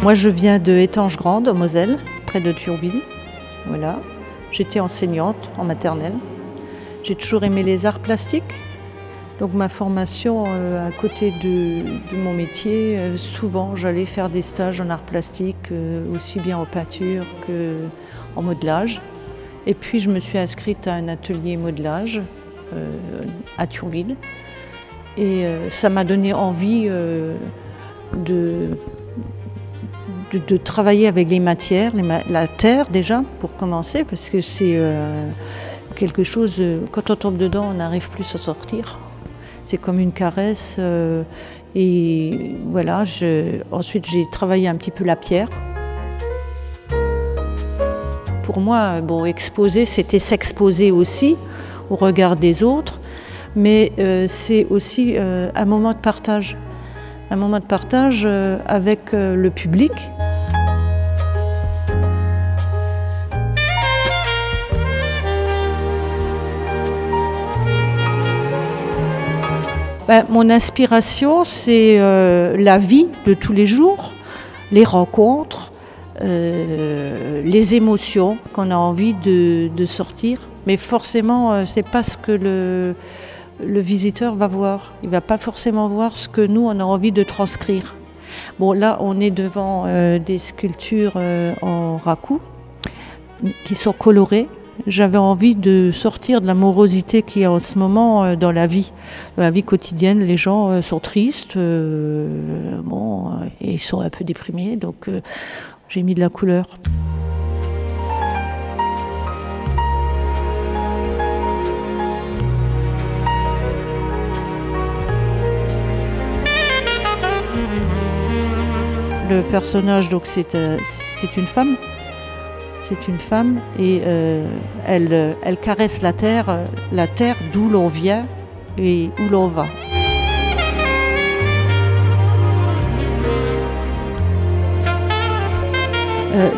Moi, je viens de Étanges-Grande, en Moselle, près de Thionville. Voilà. J'étais enseignante en maternelle. J'ai toujours aimé les arts plastiques. Donc ma formation, à côté de mon métier, souvent j'allais faire des stages en arts plastiques, aussi bien en peinture qu'en modelage. Et puis je me suis inscrite à un atelier modelage à Thionville. Et ça m'a donné envie de travailler avec les matières, la terre déjà, pour commencer, parce que c'est quelque chose, quand on tombe dedans, on n'arrive plus à sortir. C'est comme une caresse. Et voilà, ensuite j'ai travaillé un petit peu la pierre. Pour moi, bon, exposer, c'était s'exposer aussi au regard des autres, mais c'est aussi un moment de partage. Un moment de partage avec le public. Mon inspiration, c'est la vie de tous les jours, les rencontres, les émotions qu'on a envie de sortir. Mais forcément, c'est pas ce que le visiteur va voir. Il ne va pas forcément voir ce que nous, on a envie de transcrire. Bon, là, on est devant des sculptures en raku qui sont colorées. J'avais envie de sortir de la morosité qu'il y a en ce moment dans la vie. Dans la vie quotidienne, les gens sont tristes, bon, et ils sont un peu déprimés, donc j'ai mis de la couleur. Le personnage, donc, c'est une femme. C'est une femme et elle caresse la terre d'où l'on vient et où l'on va.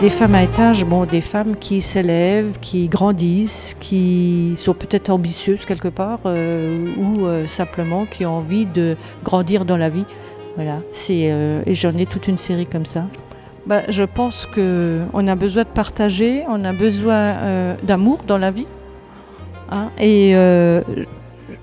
Des femmes à étage, bon, des femmes qui s'élèvent, qui grandissent, qui sont peut-être ambitieuses quelque part ou simplement qui ont envie de grandir dans la vie. Voilà. Et j'en ai toute une série comme ça. Je pense qu'on a besoin de partager, on a besoin d'amour dans la vie. Hein, et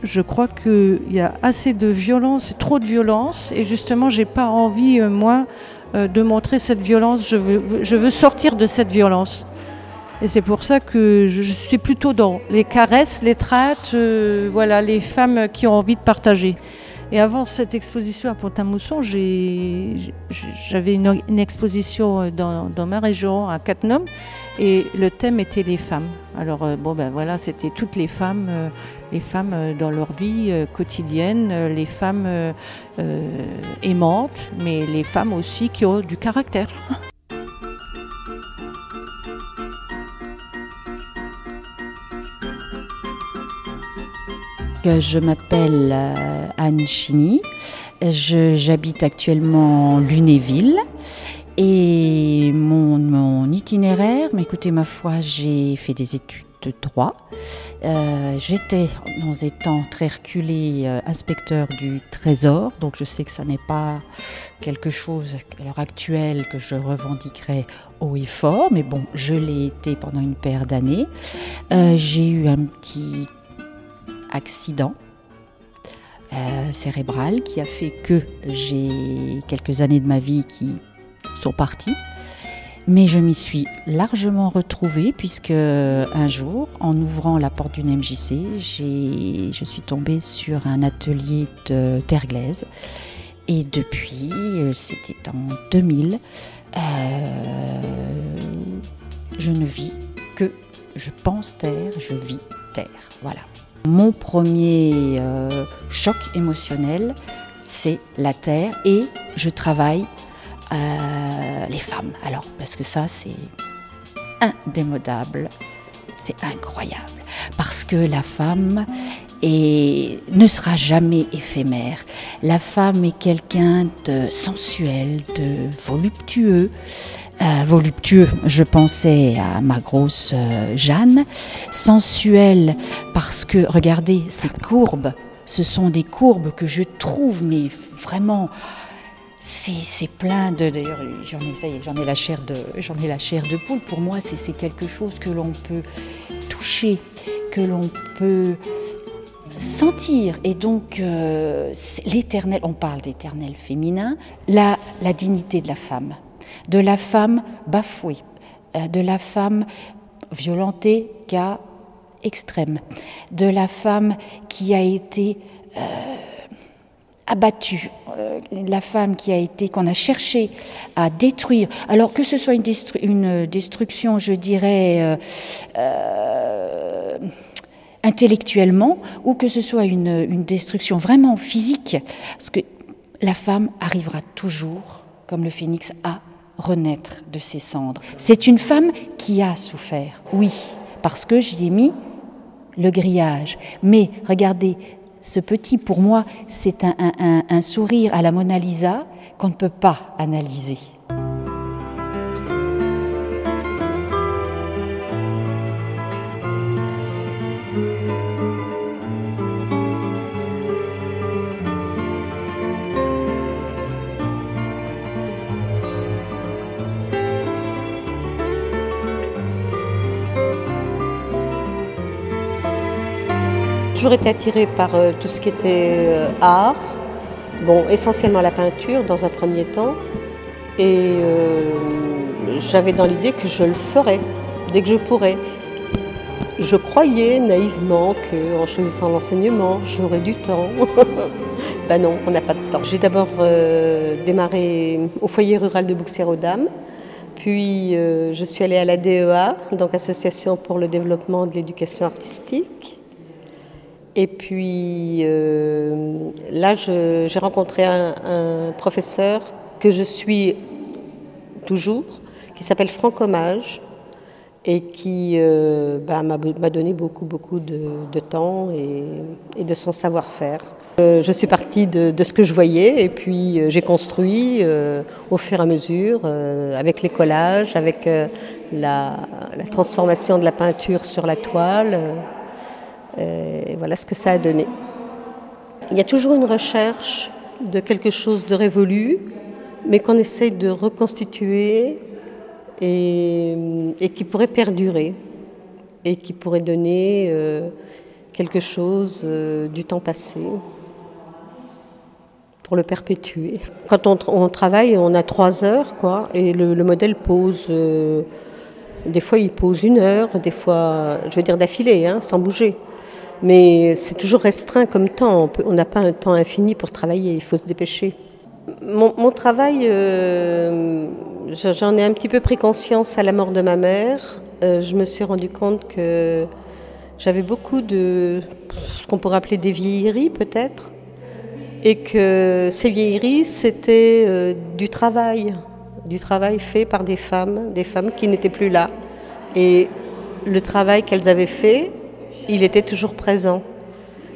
je crois qu'il y a assez de violence, trop de violence. Et justement, je n'ai pas envie, moi, de montrer cette violence. Je veux sortir de cette violence. Et c'est pour ça que je suis plutôt dans les caresses, les traites, voilà, les femmes qui ont envie de partager. Et avant cette exposition à Pont-à-Mousson, j'avais une exposition dans ma région, à Cattenom, et le thème était les femmes. Alors voilà, c'était toutes les femmes dans leur vie quotidienne, les femmes aimantes, mais les femmes aussi qui ont du caractère. Je m'appelle Anne Chiny, j'habite actuellement Lunéville et mon itinéraire, mais écoutez, ma foi, j'ai fait des études de droit. J'étais, dans des temps très reculés, inspecteur du Trésor, donc je sais que ça n'est pas quelque chose à l'heure actuelle que je revendiquerai haut et fort, mais bon, je l'ai été pendant une paire d'années. J'ai eu un petit accident cérébral qui a fait que j'ai quelques années de ma vie qui sont parties. Mais je m'y suis largement retrouvée puisque un jour, en ouvrant la porte d'une MJC, je suis tombée sur un atelier de terre glaise. Et depuis, c'était en 2000, je ne vis que je pense terre, je vis terre. Voilà. Mon premier choc émotionnel, c'est la terre et je travaille les femmes. Alors, parce que ça, c'est indémodable, c'est incroyable. Parce que la femme ne sera jamais éphémère. La femme est quelqu'un de sensuel, de voluptueux. Voluptueux, je pensais à ma grosse Jeanne. Sensuelle, parce que, regardez, ces courbes, ce sont des courbes que je trouve, mais vraiment, c'est plein de. D'ailleurs, j'en ai la chair de poule. Pour moi, c'est quelque chose que l'on peut toucher, que l'on peut sentir. Et donc, l'éternel, on parle d'éternel féminin, la dignité de la femme bafouée, de la femme violentée qu'à extrême, de la femme qui a été abattue, la femme qu'on a cherché à détruire, alors que ce soit une destruction, je dirais, intellectuellement, ou que ce soit une destruction vraiment physique, parce que la femme arrivera toujours, comme le phénix, à renaître de ses cendres. C'est une femme qui a souffert, oui, parce que j'y ai mis le grillage. Mais regardez, ce petit, pour moi, c'est un sourire à la Mona Lisa qu'on ne peut pas analyser. J'ai toujours été attirée par tout ce qui était art, bon, essentiellement la peinture dans un premier temps, et j'avais dans l'idée que je le ferais dès que je pourrais. Je croyais naïvement qu'en choisissant l'enseignement, j'aurais du temps. Ben non, on n'a pas de temps. J'ai d'abord démarré au foyer rural de Bouxières-aux-Dames, puis je suis allée à la DEA, donc Association pour le développement de l'éducation artistique. Et puis là, j'ai rencontré un professeur que je suis toujours, qui s'appelle Franck Hommage, et qui m'a donné beaucoup de temps et de son savoir-faire. Je suis partie de ce que je voyais, et puis j'ai construit au fur et à mesure, avec les collages, avec la transformation de la peinture sur la toile. Et voilà ce que ça a donné. Il y a toujours une recherche de quelque chose de révolu, mais qu'on essaye de reconstituer et qui pourrait perdurer et qui pourrait donner quelque chose du temps passé pour le perpétuer. Quand on travaille, on a 3 heures, quoi, et le modèle pose. Des fois, il pose 1 heure, des fois, je veux dire d'affilée, hein, sans bouger. Mais c'est toujours restreint comme temps, on n'a pas un temps infini pour travailler, il faut se dépêcher. Mon travail, j'en ai un petit peu pris conscience à la mort de ma mère. Je me suis rendu compte que j'avais beaucoup de ce qu'on pourrait appeler des vieilleries peut-être, et que ces vieilleries c'était du travail fait par des femmes qui n'étaient plus là. Et le travail qu'elles avaient fait, il était toujours présent.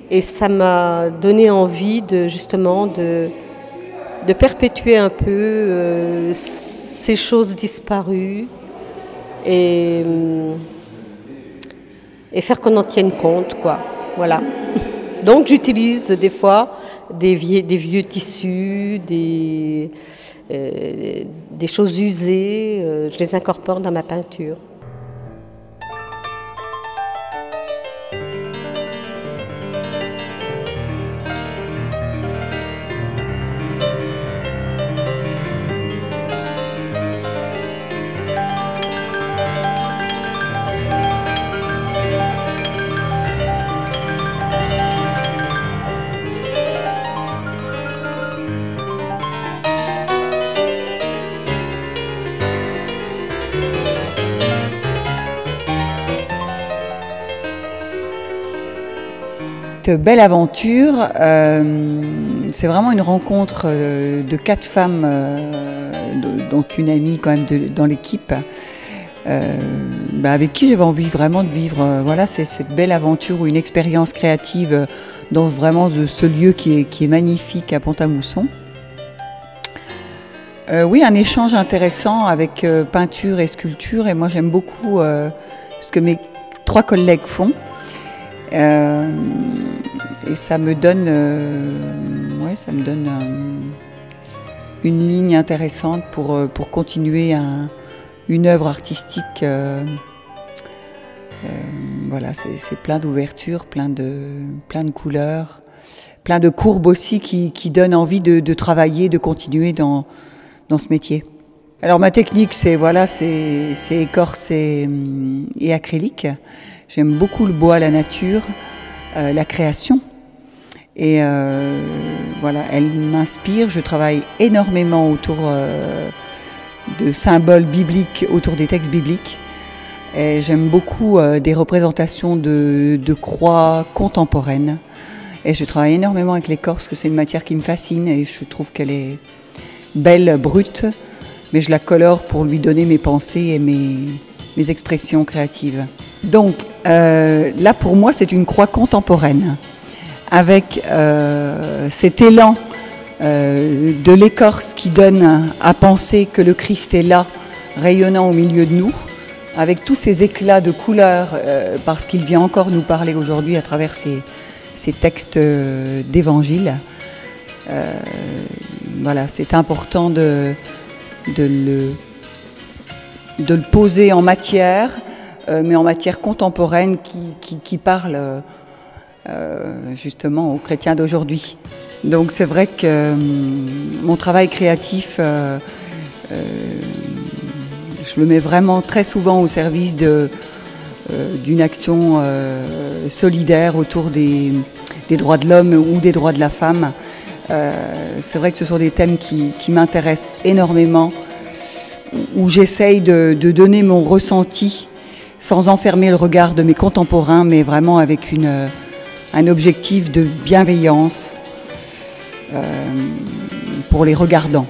Et ça m'a donné envie justement de perpétuer un peu ces choses disparues et faire qu'on en tienne compte, quoi. Voilà. Donc j'utilise des fois des vieux tissus, des choses usées, je les incorpore dans ma peinture. Belle aventure, c'est vraiment une rencontre de 4 femmes, dont une amie quand même dans l'équipe, avec qui j'avais envie vraiment de vivre voilà, cette belle aventure ou une expérience créative dans vraiment ce lieu qui est magnifique à Pont-à-Mousson. Oui, un échange intéressant avec peinture et sculpture, et moi j'aime beaucoup ce que mes 3 collègues font. Et ça me donne une ligne intéressante pour continuer une œuvre artistique. Voilà, c'est plein d'ouvertures, plein de couleurs, plein de courbes aussi qui donnent envie de travailler, de continuer dans ce métier. Alors ma technique, c'est écorce et acrylique. J'aime beaucoup le bois, la nature, la création. Et voilà, elle m'inspire. Je travaille énormément autour de symboles bibliques, autour des textes bibliques. Et j'aime beaucoup des représentations de croix contemporaines. Et je travaille énormément avec l'écorce, parce que c'est une matière qui me fascine et je trouve qu'elle est belle, brute, mais je la colore pour lui donner mes pensées et mes expressions créatives. Donc là, pour moi, c'est une croix contemporaine, avec cet élan de l'écorce qui donne à penser que le Christ est là, rayonnant au milieu de nous, avec tous ces éclats de couleurs, parce qu'il vient encore nous parler aujourd'hui à travers ces textes d'évangile. Voilà, c'est important de le poser en matière, mais en matière contemporaine qui parle justement aux chrétiens d'aujourd'hui. Donc c'est vrai que mon travail créatif, je le mets vraiment très souvent au service d'une action solidaire autour des droits de l'homme ou des droits de la femme. C'est vrai que ce sont des thèmes qui m'intéressent énormément, où j'essaye de donner mon ressenti sans enfermer le regard de mes contemporains, mais vraiment avec un objectif de bienveillance pour les regardants.